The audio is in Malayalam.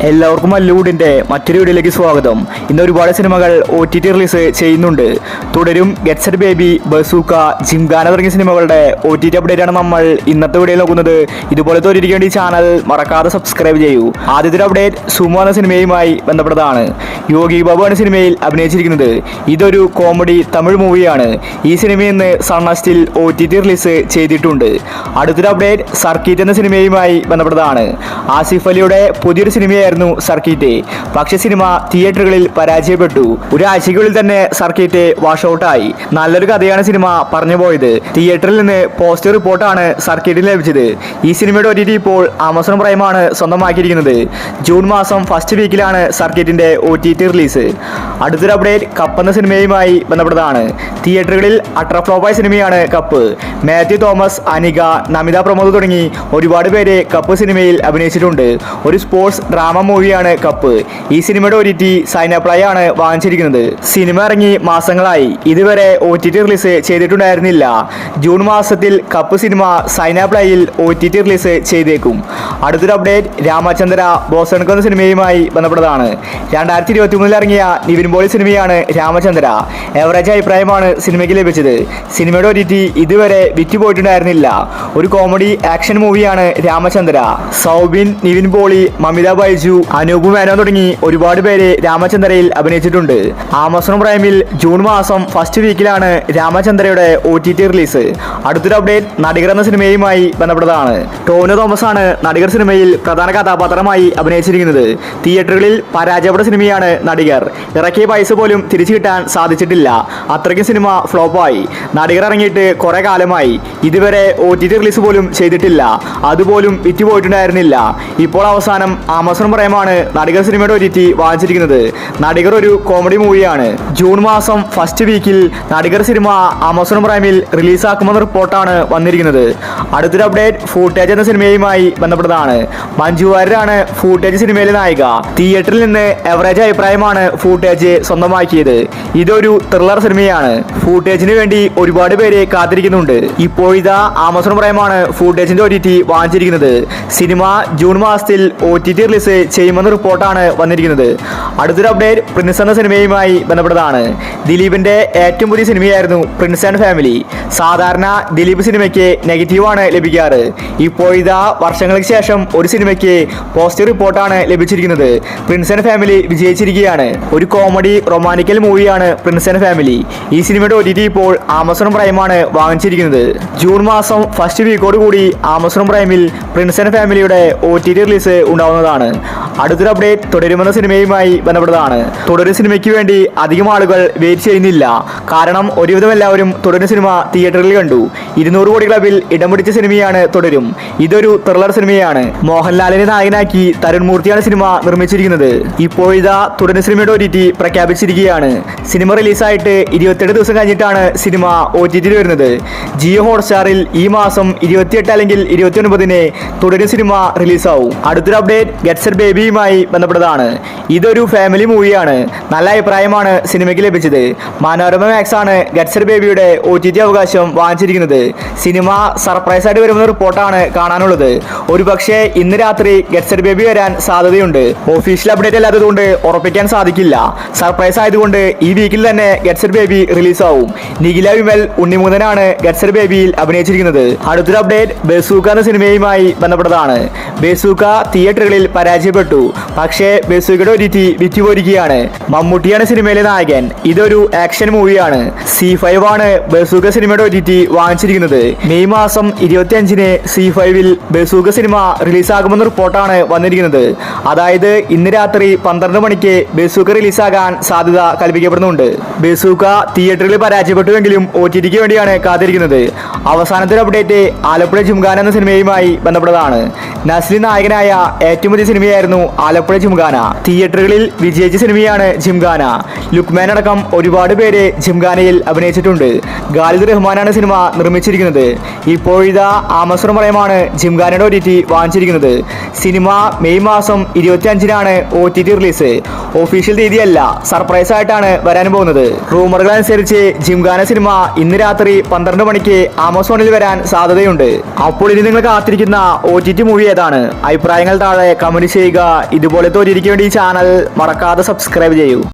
എല്ലാവർക്കും മല്ലൂടിൻ്റെ മറ്റൊരു വീഡിയോയിലേക്ക് സ്വാഗതം. ഇന്ന് ഒരുപാട് സിനിമകൾ OTT റിലീസ് ചെയ്യുന്നുണ്ട്. തുടരും, get set baby, bazooka, gymkhana തുടങ്ങിയ സിനിമകളുടെ OTT അപ്ഡേറ്റ് ആണ് നമ്മൾ ഇന്നത്തെ വീഡിയോയിൽ നോക്കുന്നത്. ഇതുപോലെ തോന്നിരിക്കാൻ വേണ്ടി ചാനൽ മറക്കാതെ സബ്സ്ക്രൈബ് ചെയ്യൂ. ആദ്യത്തെ അപ്ഡേറ്റ് സുമോ എന്ന സിനിമയുമായി ബന്ധപ്പെട്ടതാണ്. യോഗി ബാബു ആണ് സിനിമയിൽ അഭിനയിച്ചിരിക്കുന്നത്. ഇതൊരു കോമഡി തമിഴ് മൂവിയാണ്. ഈ സിനിമയിൽ നിന്ന് സണ്ണസ്റ്റിൽ OTT റിലീസ് ചെയ്തിട്ടുണ്ട്. അടുത്തൊരു അപ്ഡേറ്റ് സർക്കീറ്റ് എന്ന സിനിമയുമായി ബന്ധപ്പെട്ടതാണ്. ആസിഫ് അലിയുടെ പുതിയൊരു സിനിമയായിരുന്നു സർക്കീറ്റ്. പക്ഷേ സിനിമ തിയേറ്ററുകളിൽ പരാജയപ്പെട്ടു. ഒരാഴ്ചയ്ക്കുള്ളിൽ തന്നെ സർക്കീറ്റ് വാഷ് ഔട്ടായി. നല്ലൊരു കഥയാണ് സിനിമ പറഞ്ഞു പോയത്. തിയേറ്ററിൽ നിന്ന് പോസിറ്റീവ് റിപ്പോർട്ടാണ് സർക്കീറ്റിന് ലഭിച്ചത്. ഈ സിനിമയുടെ OTT ഇപ്പോൾ ആമസോൺ പ്രൈമാണ് സ്വന്തമാക്കിയിരിക്കുന്നത്. ജൂൺ മാസം ഫസ്റ്റ് വീക്കിലാണ് സർക്കീറ്റിന്റെ OTT റിലീസ്. അടുത്തൊരു അപ്ഡേറ്റ് കപ്പ് എന്ന സിനിമയുമായി ബന്ധപ്പെട്ടതാണ്. തിയേറ്ററുകളിൽ അൾട്രാഫ്ലോപ്പായ സിനിമയാണ് കപ്പ്. മാത്യു തോമസ്, അനിക, നമിത പ്രമോദ് തുടങ്ങി ഒരുപാട് പേര് കപ്പ് സിനിമയിൽ അഭിനയിച്ചിട്ടുണ്ട്. ഒരു സ്പോർട്സ് ഡ്രാമ മൂവിയാണ് കപ്പ്. ഈ സിനിമയുടെ OTT സൈനപ്ലൈ ആണ് വാങ്ങിച്ചിരിക്കുന്നത്. സിനിമ ഇറങ്ങി മാസങ്ങളായി, ഇതുവരെ OTT റിലീസ് ചെയ്തിട്ടുണ്ടായിരുന്നില്ല. ജൂൺ മാസത്തിൽ കപ്പ് സിനിമ സൈനപ്ലൈയിൽ OTT റിലീസ് ചെയ്തേക്കും. അടുത്തൊരു അപ്ഡേറ്റ് രാമചന്ദ്ര ബോസൺകോ എന്ന സിനിമയുമായി ബന്ധപ്പെട്ടതാണ്. 2023 ഇറങ്ങിയ നിവിൻ പോളി സിനിമയാണ് രാമചന്ദ്ര. എവറേജ് അഭിപ്രായമാണ് സിനിമയ്ക്ക് ലഭിച്ചത്. സിനിമയുടെ OTT ഇതുവരെ വിറ്റുപോയിട്ടുണ്ടായിരുന്നില്ല. ഒരു കോമഡി ആക്ഷൻ മൂവിയാണ് രാമചന്ദ്ര. സൗബിൻ, നിവിൻ പോളി, മമിത ബൈജു, അനൂപ് മേനോൻ തുടങ്ങി ഒരുപാട് പേര് രാമചന്ദ്രയിൽ അഭിനയിച്ചിട്ടുണ്ട്. ആമസോൺ പ്രൈമിൽ ജൂൺ മാസം ഫസ്റ്റ് വീക്കിലാണ് രാമചന്ദ്രയുടെ OTT റിലീസ്. അടുത്തൊരു അപ്ഡേറ്റ് നടികർ എന്ന സിനിമയുമായി ബന്ധപ്പെട്ടതാണ്. ടോവിനോ തോമസ് ആണ് നടികർ സിനിമയിൽ പ്രധാന കഥാപാത്രമായി അഭിനയിച്ചിരിക്കുന്നത്. തിയേറ്ററുകളിൽ പരാജയപ്പെട്ട സിനിമയാണ് നടികർ. ഇറക്കിയ പൈസ പോലും തിരിച്ചു കിട്ടാൻ സാധിച്ചിട്ടില്ല. അത്രയ്ക്കും സിനിമ ഫ്ലോപ്പായി. നടികർ ഇറങ്ങിയിട്ട് കുറെ കാലമായി, ഇതുവരെ OTT റിലീസ് പോലും ചെയ്തിട്ടില്ല. അതുപോലും വിറ്റുപോയിട്ടുണ്ടായിരുന്നില്ല. ഇപ്പോൾ അവസാനം ആമസോൺ പ്രൈമാണ് നടികർ സിനിമയുടെ OTT വാങ്ങിച്ചിരിക്കുന്നത്. നടികർ ഒരു കോമഡി മൂവിയാണ്. ജൂൺ മാസം ഫസ്റ്റ് വീക്കിൽ നടികർ സിനിമ ആമസോൺ പ്രൈമിൽ റിലീസാക്കുമെന്ന റിപ്പോർട്ടാണ് വന്നിരിക്കുന്നത്. അടുത്തൊരു അപ്ഡേറ്റ് ഫൂട്ടേജ് എന്ന സിനിമയുമായി ബന്ധപ്പെട്ടതാണ്. മഞ്ജു വാര്യരാണ് ഫൂട്ടേജ് സിനിമയിലെ നായിക. തിയേറ്ററിൽ നിന്ന് എവറേജ് അഭിപ്രായമാണ് ഫൂട്ടേജ് സ്വന്തമാക്കിയത്. ഇതൊരു ത്രില്ലർ സിനിമയാണ്. ഫൂട്ടേജിന് വേണ്ടി ഒരുപാട് പേര് കാത്തിരിക്കുന്നുണ്ട്. ഇപ്പോഴിതാ ആമസോൺ പ്രൈമാണ് ഫൂട്ടേജിന്റെ OTT വാങ്ങിച്ചിരിക്കുന്നത്. സിനിമ ജൂൺ മാസത്തിൽ OTT റിലീസ് ചെയ്യുമെന്ന റിപ്പോർട്ടാണ് വന്നിരിക്കുന്നത്. അടുത്തൊരു അപ്ഡേറ്റ് പ്രിൻസ് എന്ന സിനിമയുമായി ബന്ധപ്പെട്ടതാണ്. ദിലീപിന്റെ ഏറ്റവും പുതിയ സിനിമയായിരുന്നു പ്രിൻസ് ആൻഡ് ഫാമിലി. സാധാരണ ദിലീപ് സിനിമയ്ക്ക് നെഗറ്റീവാണ് ലഭിക്കാറ്. ഇപ്പോഴിതാ വർഷങ്ങൾക്ക് ശേഷം ഒരു സിനിമയ്ക്ക് പോസിറ്റീവ് റിപ്പോർട്ടാണ് ലഭിച്ചിരിക്കുന്നത്. പ്രിൻസ് ആൻഡ് ഫാമിലി വിജയിച്ചിരിക്കുകയാണ്. ഒരു കോമഡി റൊമാൻറ്റിക്കൽ മൂവിയാണ് പ്രിൻസ് ആൻഡ് ഫാമിലി. ഈ സിനിമയുടെ OTT ഇപ്പോൾ ആമസോൺ പ്രൈമാണ് വാങ്ങിച്ചിരിക്കുന്നത്. ജൂൺ മാസം ഫസ്റ്റ് വീക്കോട് കൂടി ആമസോൺ പ്രൈമിൽ പ്രിൻസ് ആൻഡ് ഫാമിലിയുടെ OTT റിലീസ് ഉണ്ടാവുന്നതാണ്. അടുത്തൊരു അപ്ഡേറ്റ് തുടരുമെന്ന സിനിമയുമായി ബന്ധപ്പെട്ടതാണ്. തുടരും സിനിമയ്ക്ക് വേണ്ടി അധികം ആളുകൾ വെയിറ്റ് ചെയ്യുന്നില്ല. കാരണം ഒരുവിധം എല്ലാവരും തുടരും സിനിമ തിയേറ്ററിൽ കണ്ടു. 200 കോടി ക്ലബിൽ ഇടം പിടിച്ച സിനിമയാണ് തുടരും. ഇതൊരു ത്രില്ലർ സിനിമയാണ്. മോഹൻലാലിനെ നായകനാക്കി തരുൺ മൂർത്തിയാണ് സിനിമ നിർമ്മിച്ചിരിക്കുന്നത്. ഇപ്പോഴിതാ തുടരും സിനിമയുടെ OTT പ്രഖ്യാപിച്ചിരിക്കുകയാണ്. സിനിമ റിലീസായിട്ട് 28 ദിവസം കഴിഞ്ഞിട്ടാണ് സിനിമ OTT വരുന്നത്. ജിയോ ഹോട്ട്സ്റ്റാറിൽ ഈ മാസം 28 അല്ലെങ്കിൽ 29 തുടരും സിനിമ റിലീസാവും. അടുത്തൊരു അപ്ഡേറ്റ് ഗെറ്റ് സെറ്റ് ബേബിയുമായി ബന്ധപ്പെട്ടതാണ്. ഇതൊരു ഫാമിലി മൂവിയാണ്. നല്ല അഭിപ്രായമാണ് സിനിമയ്ക്ക് ലഭിച്ചത്. മനോരമ മാക്സ് ആണ് ഗെറ്റ് സെറ്റ് ബേബിയുടെ OTT അവകാശം വാങ്ങിച്ചിരിക്കുന്നത്. സിനിമ സർപ്രൈസ് ആയിട്ട് വരുന്ന റിപ്പോർട്ടാണ് കാണാനുള്ളത്. ഒരുപക്ഷെ ഇന്ന് രാത്രി ഗെറ്റ് സെറ്റ് ബേബി വരാൻ സാധ്യതയുണ്ട്. ഒഫീഷ്യൽ അപ്ഡേറ്റ് അല്ലാത്തതുകൊണ്ട് ഉറപ്പിക്കാൻ സാധിക്കില്ല. സർപ്രൈസ് ആയതുകൊണ്ട് ഈ വീക്കിൽ തന്നെ ഗെറ്റ് സെറ്റ് ബേബി റിലീസാവും. നിഖില വിമൽ, ഉണ്ണിമുതനാണ് ഗെറ്റ് സെറ്റ് ബേബിയിൽ അഭിനയിച്ചിരിക്കുന്നത്. അടുത്തൊരു അപ്ഡേറ്റ് ബസൂക്ക എന്ന സിനിമയുമായി ബന്ധപ്പെട്ടതാണ്. ബസൂക്ക തിയേറ്ററുകളിൽ പരാജയപ്പെട്ടു. പക്ഷേ ബസൂക്കയുടെ OTT വിറ്റുപോയിരിക്കുകയാണ്. മമ്മൂട്ടിയാണ് സിനിമയിലെ നായകൻ. ഇതൊരു ആക്ഷൻ മൂവിയാണ്. C5 ആണ് ബസൂക്ക സിനിമയുടെ OTT വാങ്ങിച്ചിരിക്കുന്നത്. മെയ് മാസം 25 C5ൽ ബസൂക്ക സിനിമ റിലീസാകുമെന്ന റിപ്പോർട്ടാണ് വന്നിരിക്കുന്നത്. അതായത് ഇന്ന് രാത്രി 12 മണിക്ക് ബസൂക്ക റിലീസാകാൻ സാധ്യത കൽപ്പിക്കപ്പെടുന്നുണ്ട്. ബസൂക്ക തിയേറ്ററിൽ പരാജയപ്പെട്ടുവെങ്കിലും OTTക്ക് വേണ്ടിയാണ് കാത്തിരിക്കുന്നത്. അവസാനത്തെ അപ്ഡേറ്റ് ആലപ്പുഴ ജിംഖാന എന്ന സിനിമയുമായി ബന്ധപ്പെട്ടതാണ്. നസ്ലി നായകനായ ഏറ്റവും പുതിയ സിനിമയായിരുന്നു ആലപ്പുഴ ജിംഖാന. തിയേറ്ററുകളിൽ വിജയിച്ച സിനിമയാണ് ജിംഖാന. ലുക്മാൻ അടക്കം ഒരുപാട് പേര് ജിംഖാനയിൽ അഭിനയിച്ചിട്ടുണ്ട്. ഖാലിദ് റഹ്മാനാണ് സിനിമ നിർമ്മിച്ചിരിക്കുന്നത്. ഇപ്പോഴിതാ ആമസോൺ പ്രൈമാണ് ജിംഖാനയുടെ OTT വാങ്ങിച്ചിരിക്കുന്നത്. സിനിമ മെയ് മാസം 25 OTT റിലീസ്. ഒഫീഷ്യൽ തീയതിയല്ല, സർപ്രൈസ് ആയിട്ടാണ് വരാൻ പോകുന്നത്. റൂമറുകൾ അനുസരിച്ച് ജിംഖാന സിനിമ ഇന്ന് രാത്രി 12 മണിക്ക് ആമസോണിൽ വരാൻ സാധ്യതയുണ്ട്. അപ്പോൾ ഇനി നിങ്ങൾ കാത്തിരിക്കുന്ന OTT മൂവി ഏതാണ്? അഭിപ്രായങ്ങൾ താഴെ കമന്റ് ചെയ്യുക. ഇതുപോലത്തെ OTTക്ക് വേണ്ടി ഈ ചാനൽ മറക്കാതെ സബ്സ്ക്രൈബ് ചെയ്യൂ.